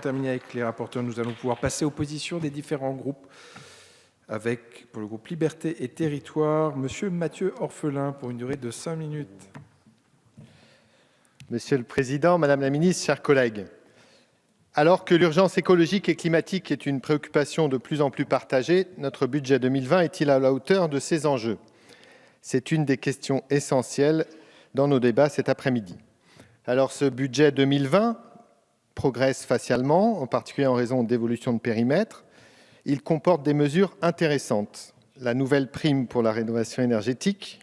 terminé avec les rapporteurs. Nous allons pouvoir passer aux positions des différents groupes. Avec, pour le groupe Liberté et Territoire, Monsieur Mathieu Orphelin pour une durée de 5 minutes. Monsieur le Président, Madame la Ministre, chers collègues, alors que l'urgence écologique et climatique est une préoccupation de plus en plus partagée, notre budget 2020 est-il à la hauteur de ces enjeux? C'est une des questions essentielles dans nos débats cet après-midi. Alors ce budget 2020 progresse facialement, en particulier en raison d'évolutions de périmètre. Il comporte des mesures intéressantes. La nouvelle prime pour la rénovation énergétique,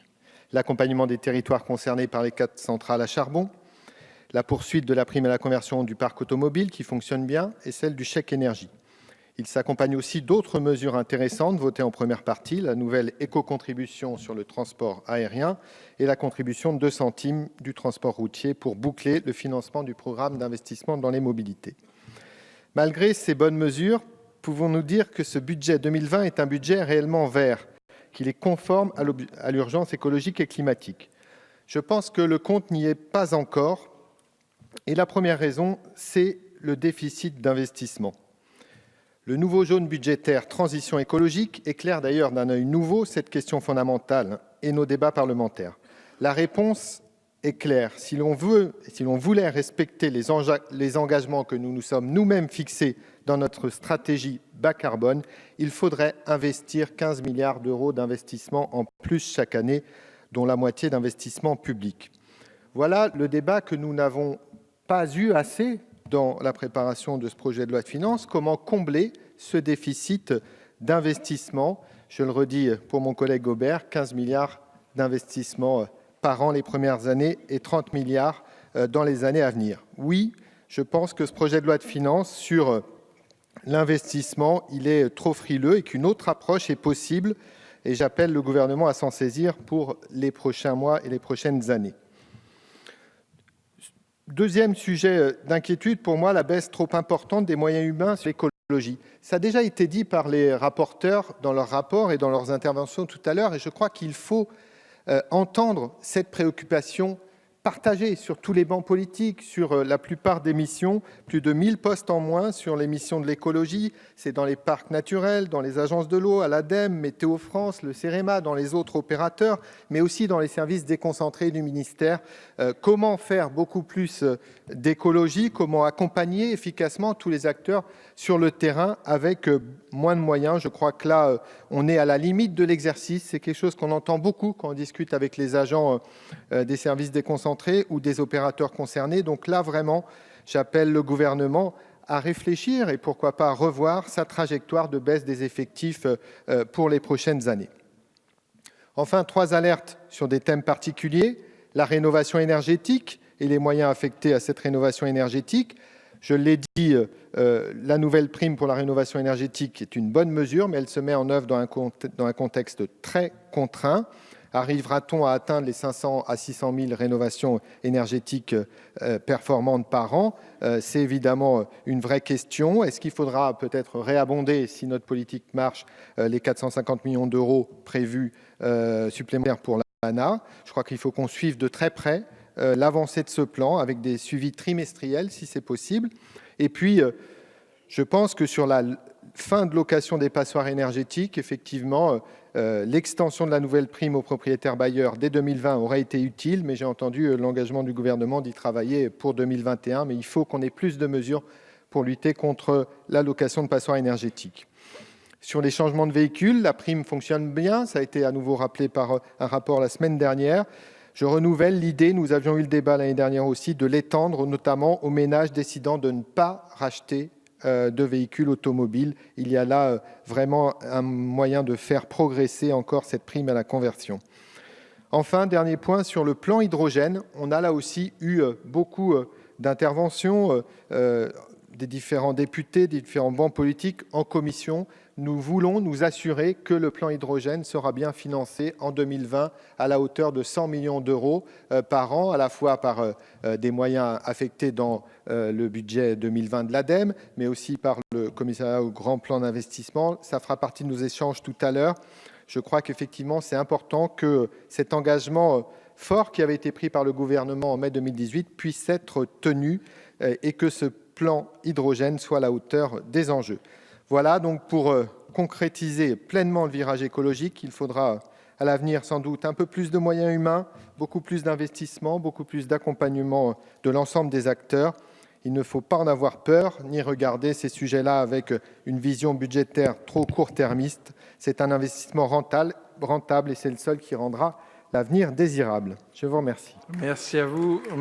l'accompagnement des territoires concernés par les 4 centrales à charbon, la poursuite de la prime à la conversion du parc automobile qui fonctionne bien et celle du chèque énergie. Il s'accompagne aussi d'autres mesures intéressantes votées en première partie, la nouvelle éco-contribution sur le transport aérien et la contribution de 2 centimes du transport routier pour boucler le financement du programme d'investissement dans les mobilités. Malgré ces bonnes mesures, pouvons-nous dire que ce budget 2020 est un budget réellement vert, qu'il est conforme à l'urgence écologique et climatique? Je pense que le compte n'y est pas encore. Et la première raison, c'est le déficit d'investissement. Le nouveau jaune budgétaire transition écologique éclaire d'ailleurs d'un œil nouveau cette question fondamentale et nos débats parlementaires. La réponse est claire. Si l'on voulait respecter les engagements que nous nous sommes nous-mêmes fixés dans notre stratégie bas carbone, il faudrait investir 15 milliards d'euros d'investissement en plus chaque année, dont la moitié d'investissement public. Voilà le débat que nous n'avons pas eu assez dans la préparation de ce projet de loi de finances. Comment combler ce déficit d'investissement? Je le redis pour mon collègue Gobert, 15 milliards d'investissements par an les premières années et 30 milliards dans les années à venir. Oui, je pense que ce projet de loi de finances sur l'investissement, il est trop frileux et qu'une autre approche est possible. Et j'appelle le gouvernement à s'en saisir pour les prochains mois et les prochaines années. Deuxième sujet d'inquiétude, pour moi, la baisse trop importante des moyens humains sur l'écologie. Ça a déjà été dit par les rapporteurs dans leurs rapports et dans leurs interventions tout à l'heure, et je crois qu'il faut entendre cette préoccupation partagée sur tous les bancs politiques, sur la plupart des missions, plus de 1000 postes en moins sur les missions de l'écologie, c'est dans les parcs naturels, dans les agences de l'eau, à l'ADEME, Météo France, le CEREMA, dans les autres opérateurs, mais aussi dans les services déconcentrés du ministère. Comment faire beaucoup plus d'écologie, comment accompagner efficacement tous les acteurs sur le terrain avec moins de moyens. Je crois que là, on est à la limite de l'exercice. C'est quelque chose qu'on entend beaucoup quand on discute avec les agents des services déconcentrés ou des opérateurs concernés. Donc là, vraiment, j'appelle le gouvernement à réfléchir et pourquoi pas revoir sa trajectoire de baisse des effectifs pour les prochaines années. Enfin, 3 alertes sur des thèmes particuliers, la rénovation énergétique et les moyens affectés à cette rénovation énergétique. Je l'ai dit, la nouvelle prime pour la rénovation énergétique est une bonne mesure, mais elle se met en œuvre dans un contexte très contraint. Arrivera-t-on à atteindre les 500 à 600 000 rénovations énergétiques performantes par an? C'est évidemment une vraie question. Est-ce qu'il faudra peut-être réabonder, si notre politique marche, les 450 millions d'euros prévus supplémentaires pour l'ANA? Je crois qu'il faut qu'on suive de très près l'avancée de ce plan avec des suivis trimestriels, si c'est possible. Et puis, je pense que sur la fin de location des passoires énergétiques, effectivement, l'extension de la nouvelle prime aux propriétaires bailleurs dès 2020 aurait été utile, mais j'ai entendu l'engagement du gouvernement d'y travailler pour 2021. Mais il faut qu'on ait plus de mesures pour lutter contre la location de passoires énergétiques. Sur les changements de véhicules, la prime fonctionne bien. Ça a été à nouveau rappelé par un rapport la semaine dernière. Je renouvelle l'idée, nous avions eu le débat l'année dernière aussi, de l'étendre notamment aux ménages décidant de ne pas racheter de véhicules automobiles. Il y a là vraiment un moyen de faire progresser encore cette prime à la conversion. Enfin, dernier point, sur le plan hydrogène, on a là aussi eu beaucoup d'interventions des différents députés, des différents bancs politiques en commission. Nous voulons nous assurer que le plan hydrogène sera bien financé en 2020 à la hauteur de 100 millions d'euros par an, à la fois par des moyens affectés dans le budget 2020 de l'ADEME, mais aussi par le commissariat au grand plan d'investissement. Ça fera partie de nos échanges tout à l'heure. Je crois qu'effectivement, c'est important que cet engagement fort qui avait été pris par le gouvernement en mai 2018 puisse être tenu et que ce plan hydrogène soit à la hauteur des enjeux. Voilà, donc pour concrétiser pleinement le virage écologique, il faudra à l'avenir sans doute un peu plus de moyens humains, beaucoup plus d'investissements, beaucoup plus d'accompagnement de l'ensemble des acteurs. Il ne faut pas en avoir peur, ni regarder ces sujets-là avec une vision budgétaire trop court-termiste. C'est un investissement rentable et c'est le seul qui rendra l'avenir désirable. Je vous remercie. Merci à vous.